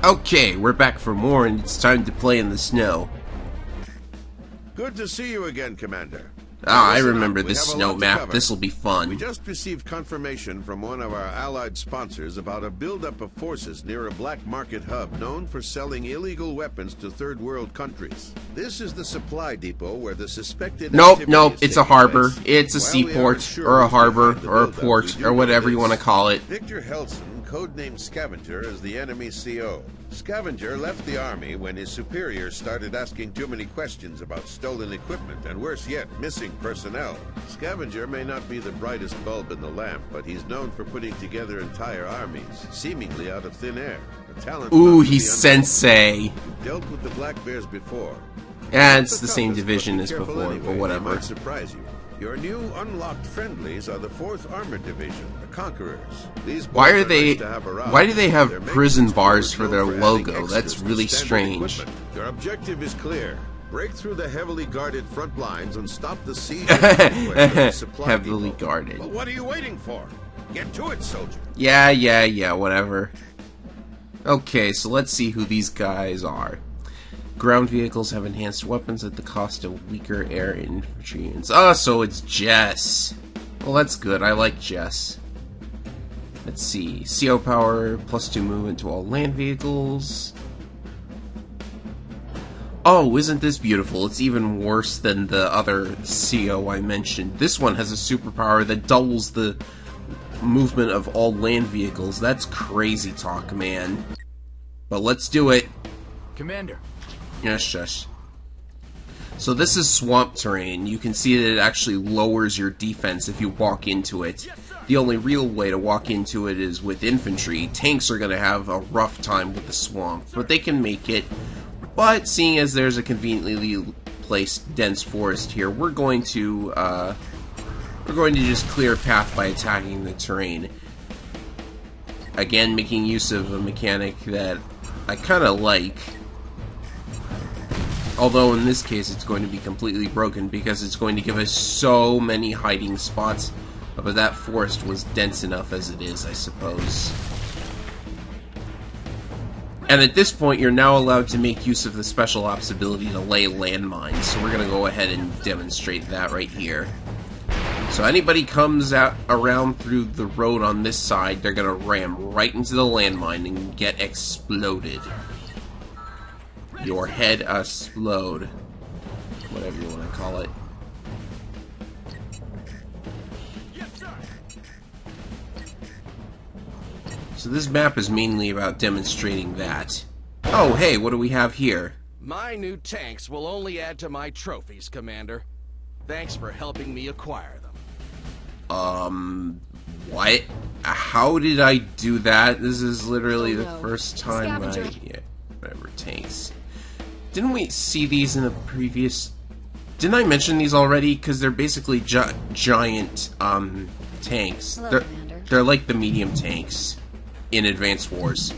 Okay, we're back for more, and it's time to play in the snow. Good to see you again, Commander. I remember this snow map. This'll be fun. We just received confirmation from one of our allied sponsors about a buildup of forces near a black market hub known for selling illegal weapons to third world countries. This is the supply depot where the suspected Nope, it's a harbor. It's a seaport, or a harbor, or a port, or whatever you want to call it. Victor Helson, codenamed Scavenger, is the enemy CO. Scavenger left the army when his superiors started asking too many questions about stolen equipment and, worse yet, missing personnel. Scavenger may not be the brightest bulb in the lamp, but he's known for putting together entire armies, seemingly out of thin air. A talent. Ooh, he's sensei. Dealt with the Black Bears before. Yeah, it's the same division as before, Anyway, but whatever. They might surprise you. Your new unlocked friendlies are the 4th Armored Division, the Conquerors. These Why boys are they? nice to have around. Why do they have Their prison maintenance bars crew for is their known adding logo? extras That's to really standard strange. equipment. Their objective is clear: break through the heavily guarded front lines and stop the siege of the supply Heavily depot. guarded. But what are you waiting for? Get to it, soldier. Yeah, whatever. Okay, so let's see who these guys are. Ground vehicles have enhanced weapons at the cost of weaker air infantry. So it's Jess. Well, that's good. I like Jess. Let's see. CO power, +2 movement to all land vehicles. Oh, isn't this beautiful? It's even worse than the other CO I mentioned. This one has a superpower that doubles the movement of all land vehicles. That's crazy talk, man. But let's do it. Commander. Yes. So this is swamp terrain. You can see that it actually lowers your defense if you walk into it. The only real way to walk into it is with infantry. Tanks are going to have a rough time with the swamp, but they can make it. But seeing as there's a conveniently placed dense forest here, we're going to just clear a path by attacking the terrain. Again, making use of a mechanic that I kind of like. Although in this case it's going to be completely broken because it's going to give us so many hiding spots. But that forest was dense enough as it is, I suppose. And at this point you're now allowed to make use of the special ops ability to lay landmines. So we're going to go ahead and demonstrate that right here. So anybody comes out around through the road on this side, they're going to ram right into the landmine and get exploded. Your head explode. Whatever you want to call it. So this map is mainly about demonstrating that. Oh, hey, what do we have here? My new tanks will only add to my trophies, Commander. Thanks for helping me acquire them. What? How did I do that? This is literally the first time Scavenger. Yeah, whatever, tanks. Didn't we see these in the previous... Didn't I mention these already? Because they're basically giant, tanks. Hello, Commander. They're like the medium tanks in Advance Wars.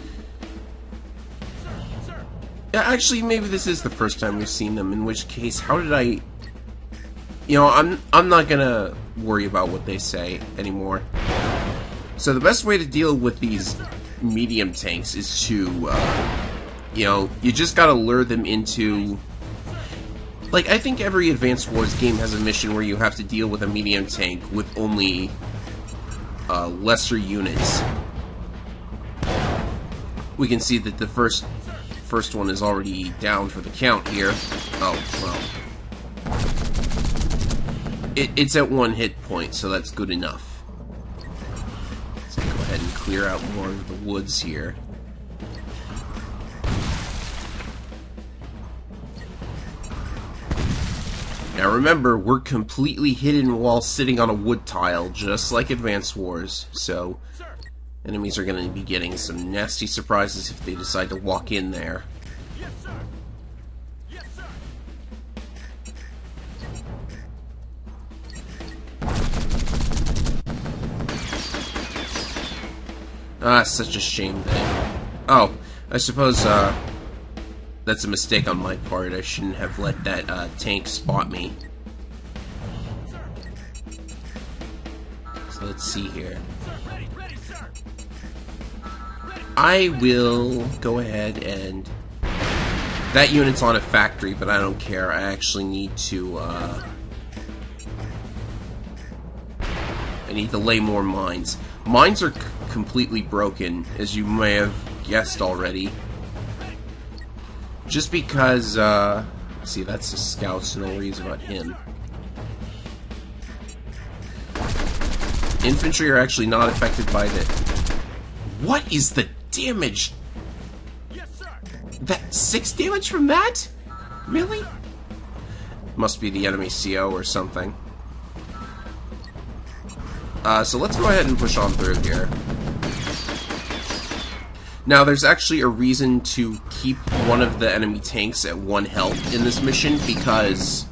Yeah, actually, maybe this is the first time we've seen them, in which case, how did I... You know, I'm not gonna worry about what they say anymore. So the best way to deal with these medium tanks is to, you know, you just gotta lure them into... Like, I think every Advance Wars game has a mission where you have to deal with a medium tank with only lesser units. We can see that the first one is already down for the count here. Oh, well. It's at 1 hit point, so that's good enough. Let's go ahead and clear out more of the woods here. Now remember, we're completely hidden while sitting on a wood tile, just like Advance Wars, so enemies are going to be getting some nasty surprises if they decide to walk in there. Yes, sir. Yes, sir. Ah, such a shame that... Oh, I suppose, that's a mistake on my part. I shouldn't have let that, tank spot me. So let's see here. Ready, sir. Ready. I will go ahead and... That unit's on a factory, but I don't care. I actually need to, I need to lay more mines. Mines are completely broken, as you may have guessed already. Just because, see, that's the scout, so no worries about him. Infantry are actually not affected by the... What is the damage? Yes, sir. That 6 damage from that? Really? Must be the enemy CO or something. So let's go ahead and push on through here. Now, there's actually a reason to keep one of the enemy tanks at 1 health in this mission, because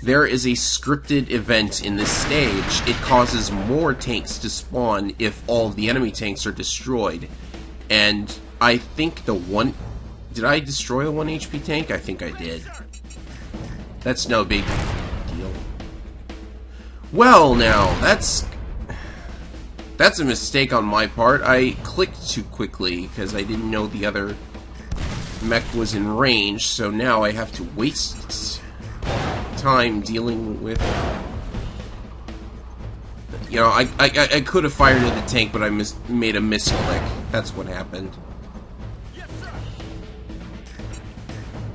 there is a scripted event in this stage. It causes more tanks to spawn if all of the enemy tanks are destroyed. And I think the one... Did I destroy a 1 HP tank? I think I did. That's no big deal. Well, now, that's a mistake on my part. I clicked too quickly because I didn't know the other mech was in range, so now I have to waste time dealing with... You know, I could have fired at the tank, but I made a misclick. That's what happened. Yes, sir.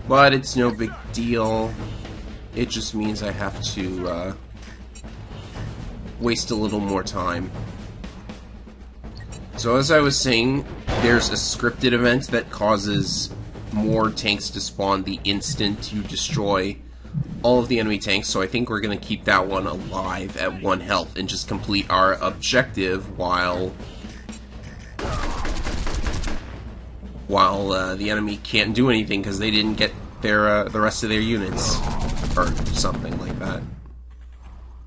But it's no big deal. It just means I have to waste a little more time. So as I was saying, there's a scripted event that causes more tanks to spawn the instant you destroy all of the enemy tanks, so I think we're going to keep that one alive at 1 health and just complete our objective while the enemy can't do anything because they didn't get their the rest of their units, or something like that.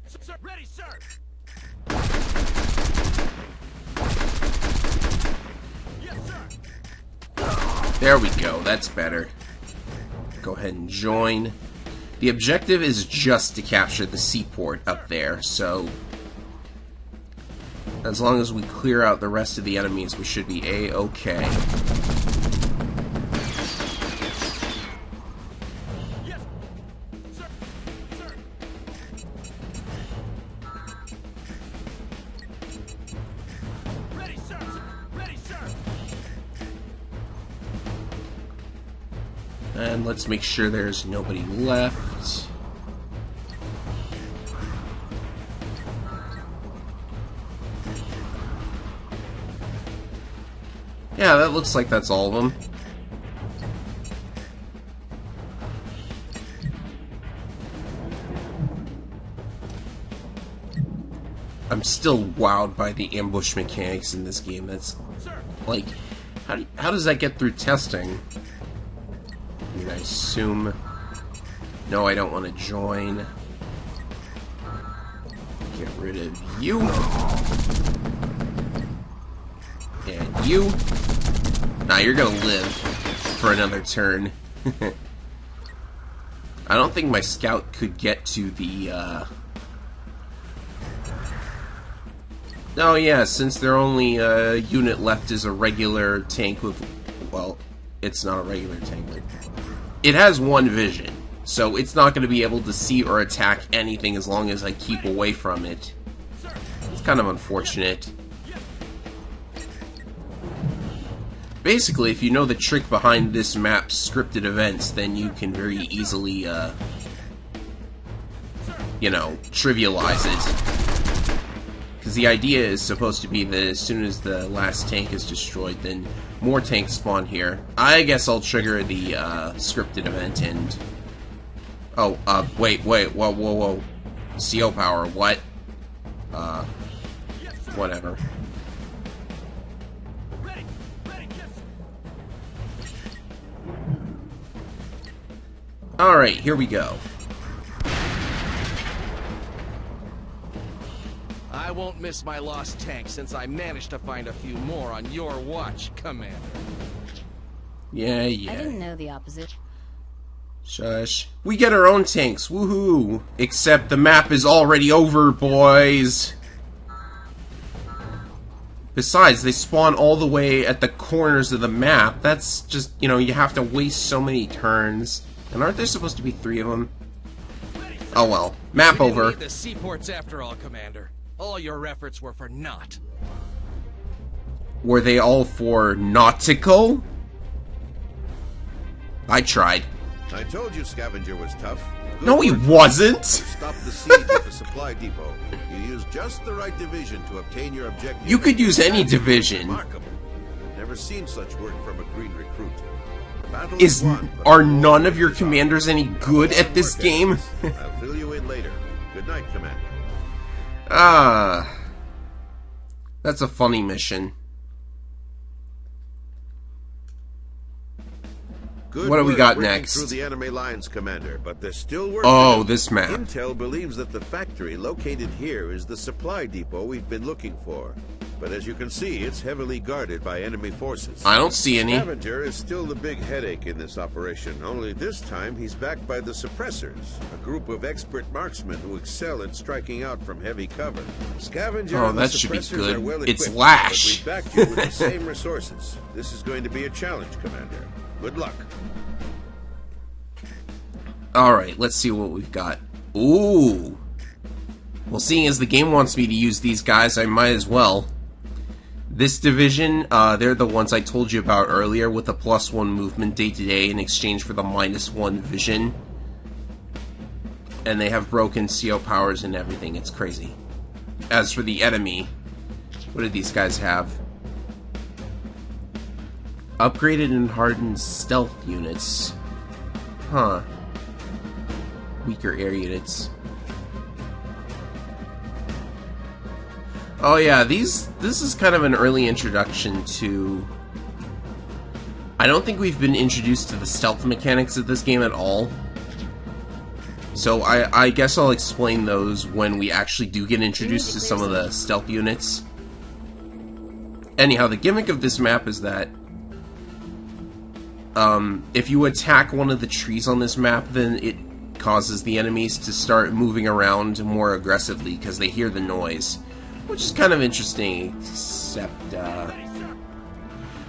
Sir, ready, sir. Yes, sir. There we go, that's better. Go ahead and join. The objective is just to capture the seaport up there, so as long as we clear out the rest of the enemies, we should be A-okay. Yes, sir. Sir. Ready, sir. Ready, sir. And let's make sure there's nobody left. Yeah, that looks like that's all of them. I'm still wowed by the ambush mechanics in this game. That's like, how does that get through testing? I mean, I assume... No, I don't want to join. Get rid of you. And you. Nah, you're gonna live for another turn. I don't think my scout could get to the, Oh yeah, since their only unit left is a regular tank with... Well, it's not a regular tank, but... It has 1 vision, so it's not going to be able to see or attack anything as long as I keep away from it. It's kind of unfortunate. Basically, if you know the trick behind this map's scripted events, then you can very easily, you know, trivialize it. Because the idea is supposed to be that as soon as the last tank is destroyed, then more tanks spawn here. I guess I'll trigger the scripted event and... Oh, wait, whoa. CO power, what? Whatever. Ready, yes. Alright, here we go. I won't miss my lost tank since I managed to find a few more on your watch, Commander. Yeah. I didn't know the opposite. Shush. We get our own tanks, woohoo! Except the map is already over, boys! Besides, they spawn all the way at the corners of the map. That's just, you know, you have to waste so many turns. And aren't there supposed to be 3 of them? Oh well. Map We didn't over. need the seaports after all, Commander. All your efforts were for naught. Were they all for nautical? I tried. I told you Scavenger was tough. Good No, he work. wasn't. Stop the siege at the supply depot. You used just the right division to obtain your objective. You could use any division. Remarkable. I've never seen such work from a green recruit. The battle Is won, but are the war none of your is on. commanders any good at this Work, game? Evans. I'll fill you in later. Good night, Commander. Ah, that's a funny mission. Good What do we work got working next? Through the enemy lines, Commander, but there's still work. Oh, to do. this map. Intel believes that the factory located here is the supply depot we've been looking for. But as you can see, it's heavily guarded by enemy forces. I don't see any. Scavenger is still the big headache in this operation, only this time he's backed by the Suppressors, a group of expert marksmen who excel at striking out from heavy cover. Scavenger Oh, and the that should be Suppressors good. are well It's equipped, Lash. but we backed you with the same resources. This is going to be a challenge, Commander. Good luck. Alright, let's see what we've got. Ooh. Well, seeing as the game wants me to use these guys, I might as well. This division, they're the ones I told you about earlier with the +1 movement day-to-day in exchange for the -1 vision. And they have broken CO powers and everything. It's crazy. As for the enemy, what do these guys have? Upgraded and hardened stealth units. Huh. Weaker air units. Oh yeah, this is kind of an early introduction to... I don't think we've been introduced to the stealth mechanics of this game at all. So I guess I'll explain those when we actually do get introduced to some of the stealth units. Anyhow, the gimmick of this map is that if you attack one of the trees on this map, then it causes the enemies to start moving around more aggressively because they hear the noise, which is kind of interesting. Except,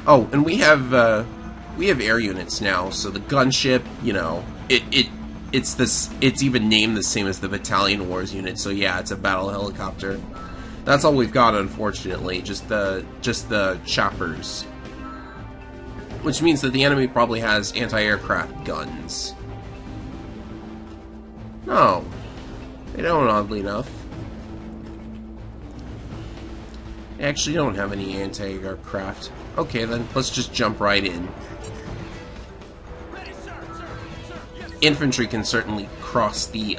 oh, and we have air units now, so the gunship, you know, it's even named the same as the Battalion Wars unit. So yeah, it's a battle helicopter. That's all we've got, unfortunately. Just the choppers, which means that the enemy probably has anti-aircraft guns. No, they don't, oddly enough. They actually don't have any anti-aircraft. Okay, then, let's just jump right in. Ready, sir, sir, sir. Yes, sir. Infantry can certainly cross the,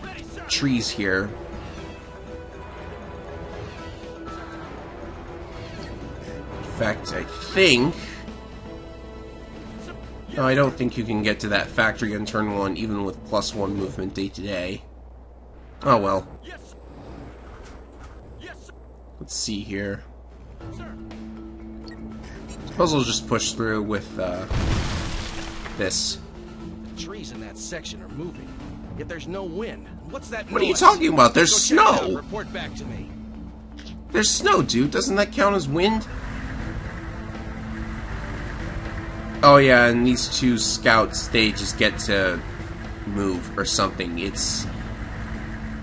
Ready, sir. trees here. In fact, I think... No, I don't think you can get to that factory on turn 1 even with +1 movement day-to-day. Oh well. Yes, sir. Yes, sir. Let's see here. Sir. Suppose we'll just push through with, this. The trees in that section are moving, yet there's no wind. What's that What are you noise? talking about? There's Go check it out. snow! Report back to me. There's snow, dude. Doesn't that count as wind? Oh yeah, and these 2 scouts, they just get to move or something. It's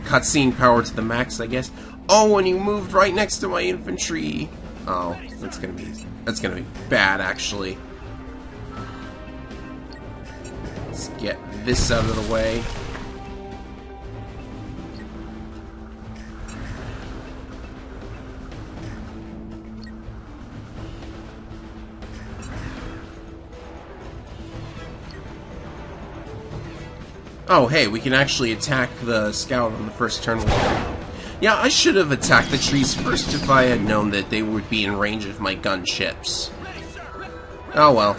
cutscene power to the max, I guess. Oh, and you moved right next to my infantry. Oh, that's gonna be bad, actually. Let's get this out of the way. Oh, hey, we can actually attack the scout on the first turn. Yeah, I should have attacked the trees first if I had known that they would be in range of my gunships. Ready, sir. Ready. Oh well.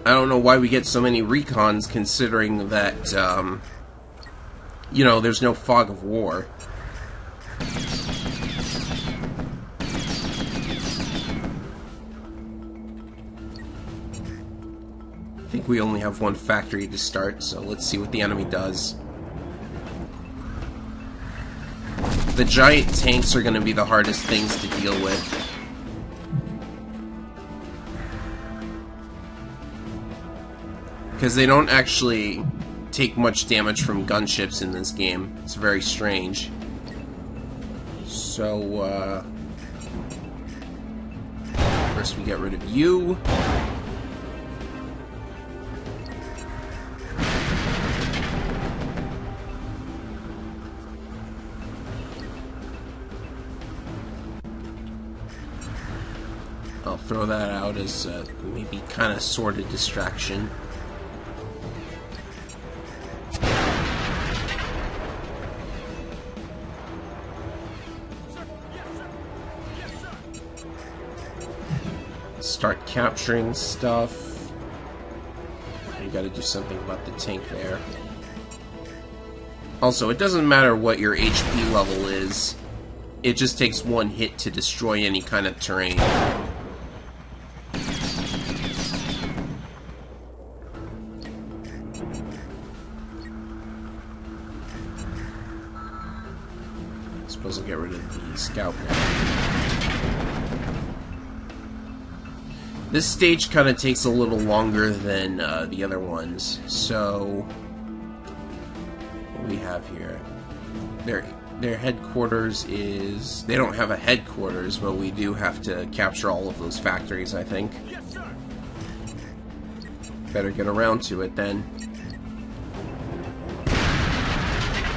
I don't know why we get so many recons considering that, you know, there's no fog of war. I think we only have one factory to start, so let's see what the enemy does. The giant tanks are going to be the hardest things to deal with. Because they don't actually take much damage from gunships in this game. It's very strange. So, first we get rid of you. I'll throw that out as maybe kind of sort of distraction. Start capturing stuff. You gotta do something about the tank there. Also, it doesn't matter what your HP level is. It just takes one hit to destroy any kind of terrain. I suppose I'll get rid of the scout now. This stage kind of takes a little longer than the other ones, so what do we have here? Their headquarters is... They don't have a headquarters, but we do have to capture all of those factories, I think. Yes, sir. Better get around to it then.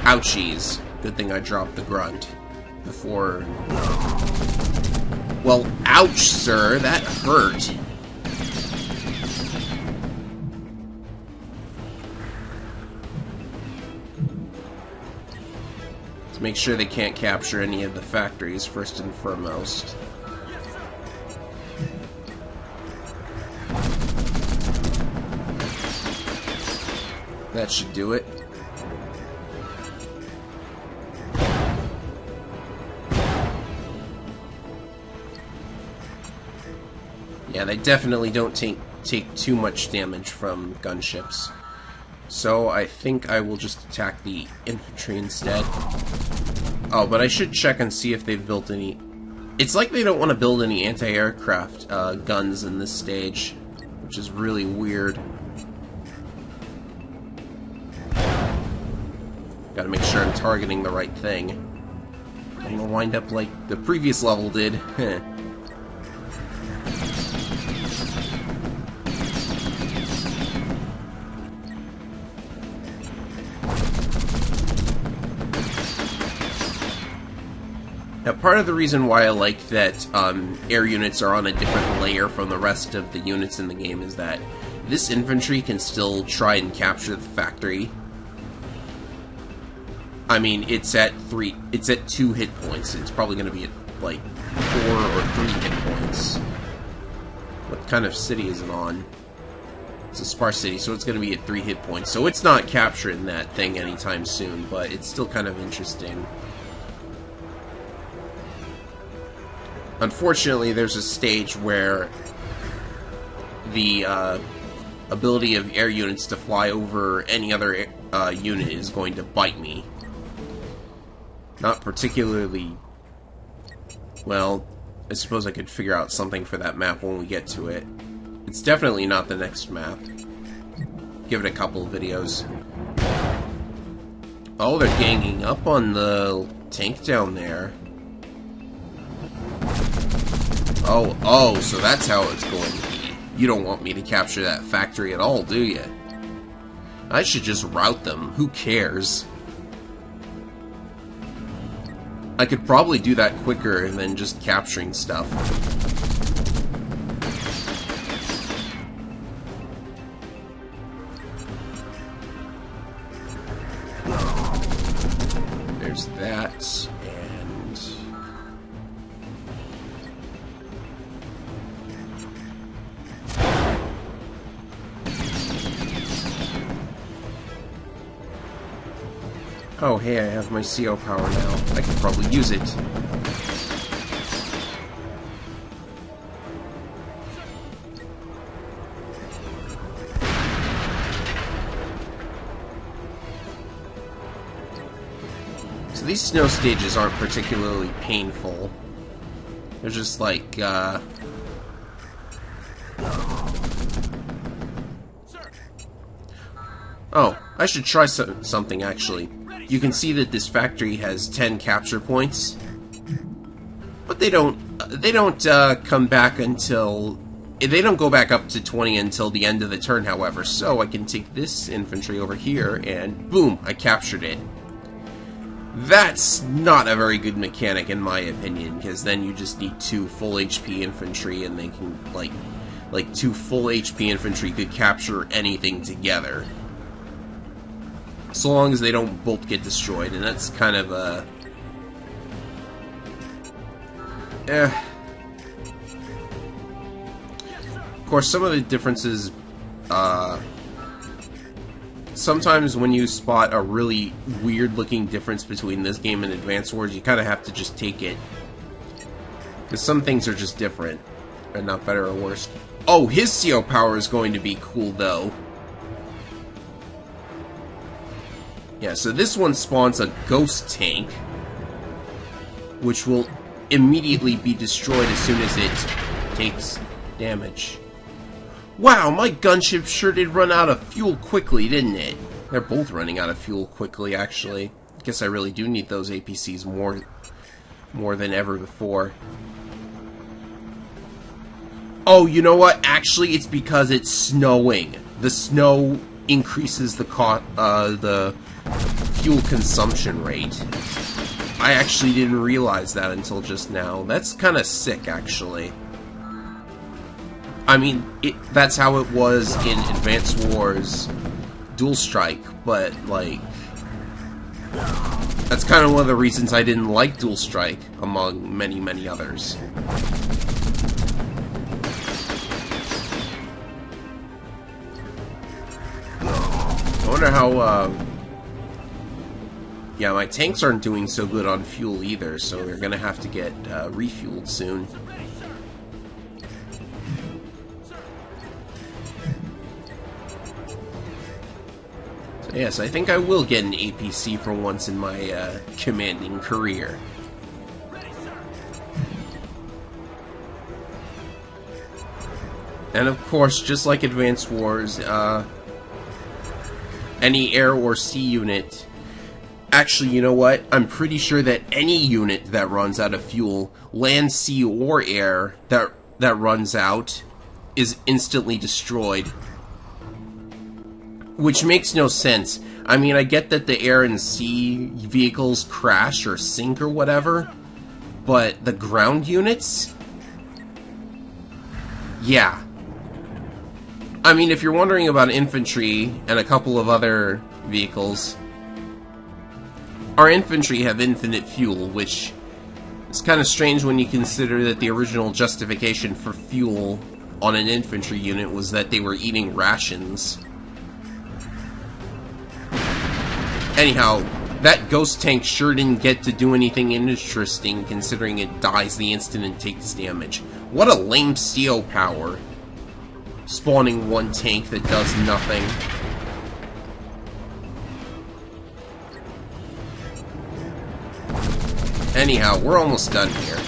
Ouchies. Good thing I dropped the grunt before... Well, ouch, sir. That hurt. Let's make sure they can't capture any of the factories, first and foremost. Yes, sir. That should do it. Yeah, they definitely don't take too much damage from gunships. So I think I will just attack the infantry instead. Oh, but I should check and see if they've built any... It's like they don't want to build any anti-aircraft guns in this stage, which is really weird. Gotta make sure I'm targeting the right thing. I'm gonna wind up like the previous level did. Now, part of the reason why I like that air units are on a different layer from the rest of the units in the game is that this infantry can still try and capture the factory. I mean, it's at 2 hit points. It's probably going to be at like 4 or 3 hit points. What kind of city is it on? It's a sparse city, so it's going to be at 3 hit points. So it's not capturing that thing anytime soon, but it's still kind of interesting. Unfortunately, there's a stage where the ability of air units to fly over any other unit is going to bite me. Not particularly... Well, I suppose I could figure out something for that map when we get to it. It's definitely not the next map. Give it a couple of videos. Oh, they're ganging up on the tank down there. Oh, so that's how it's going to be. You don't want me to capture that factory at all, do you? I should just rout them. Who cares? I could probably do that quicker than just capturing stuff. There's that, and... Oh, hey, I have my CO power now. I can probably use it. So these snow stages aren't particularly painful. They're just like, Oh, I should try something actually. You can see that this factory has 10 capture points, but they don't come back until they don't go back up to 20 until the end of the turn. However, so I can take this infantry over here and boom, I captured it. That's not a very good mechanic in my opinion, because then you just need 2 full HP infantry, and they can like 2 full HP infantry could capture anything together. So long as they don't both get destroyed, and that's kind of a... Of course, some of the differences... sometimes when you spot a really weird-looking difference between this game and Advance Wars, you kind of have to just take it. Because some things are just different, and not better or worse. Oh, his CO power is going to be cool, though. Yeah, so this one spawns a ghost tank, which will immediately be destroyed as soon as it takes damage. Wow, my gunship sure did run out of fuel quickly, didn't it? They're both running out of fuel quickly, actually. I guess I really do need those APCs more than ever before. Oh, you know what? Actually, it's because it's snowing. The snow increases the fuel consumption rate. I actually didn't realize that until just now. That's kind of sick, actually. I mean, that's how it was in Advance Wars Dual Strike, but, like... That's kind of one of the reasons I didn't like Dual Strike, among many, many others. I wonder how, yeah, my tanks aren't doing so good on fuel either, so they're gonna have to get refueled soon. So yes, I think I will get an APC for once in my commanding career. And of course, just like Advance Wars, any air or sea unit... Actually, you know what? I'm pretty sure that any unit that runs out of fuel, land, sea, or air, that runs out, is instantly destroyed. Which makes no sense. I mean, I get that the air and sea vehicles crash or sink or whatever, but the ground units? Yeah. I mean, if you're wondering about infantry and a couple of other vehicles... Our infantry have infinite fuel, which is kind of strange when you consider that the original justification for fuel on an infantry unit was that they were eating rations. Anyhow, that ghost tank sure didn't get to do anything interesting, considering it dies the instant it takes damage. What a lame CO power. Spawning one tank that does nothing. Anyhow, we're almost done here.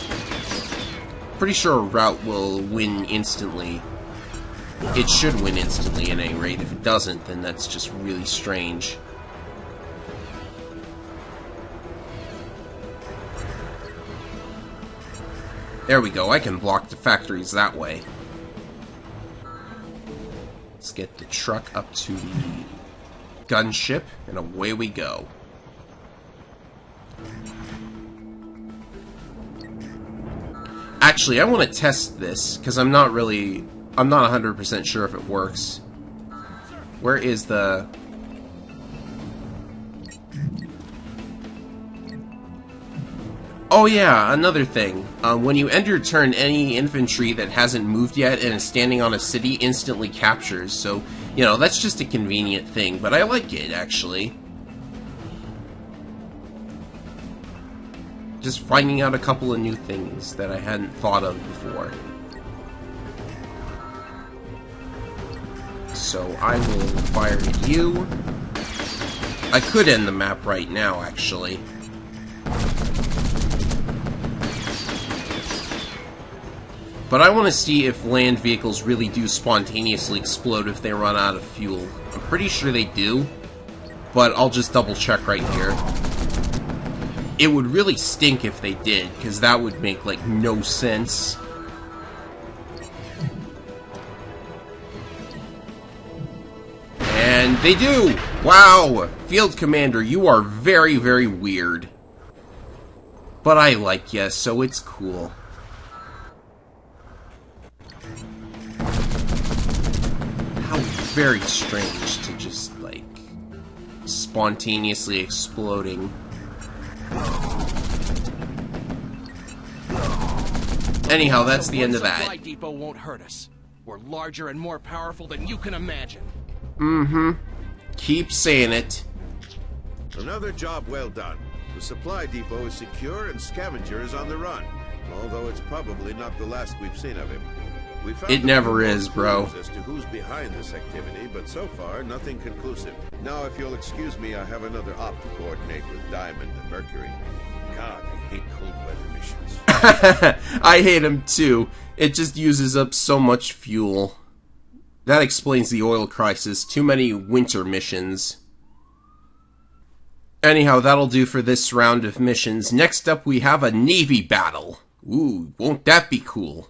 Pretty sure a rout will win instantly. It should win instantly at any rate. If it doesn't, then that's just really strange. There we go, I can block the factories that way. Let's get the truck up to the gunship, and away we go. Actually, I want to test this, because I'm not 100% sure if it works. Where is the... Oh yeah, another thing. When you end your turn, any infantry that hasn't moved yet and is standing on a city instantly captures, so, you know, that's just a convenient thing, but I like it, actually. Just finding out a couple of new things that I hadn't thought of before. So I will fire at you. I could end the map right now, actually. But I want to see if land vehicles really do spontaneously explode if they run out of fuel. I'm pretty sure they do, but I'll just double check right here. It would really stink if they did, because that would make, like, no sense. And they do! Wow! Field Commander, you are very, very weird. But I like you, so it's cool. How very strange to just, like, spontaneously exploding. Anyhow, that's the end of that. Supply depot won't hurt us. We're larger and more powerful than you can imagine. Mm-hmm. Keep saying it. Another job well done. The supply depot is secure and Scavenger is on the run. Although it's probably not the last we've seen of him. We found It never is, clues bro. as to who's behind this activity, but so far, nothing conclusive. Now, if you'll excuse me, I have another op to coordinate with Diamond and Mercury. God, I hate cold weather missions. I hate him too. It just uses up so much fuel. That explains the oil crisis. Too many winter missions. Anyhow, that'll do for this round of missions. Next up, we have a Navy battle. Ooh, won't that be cool?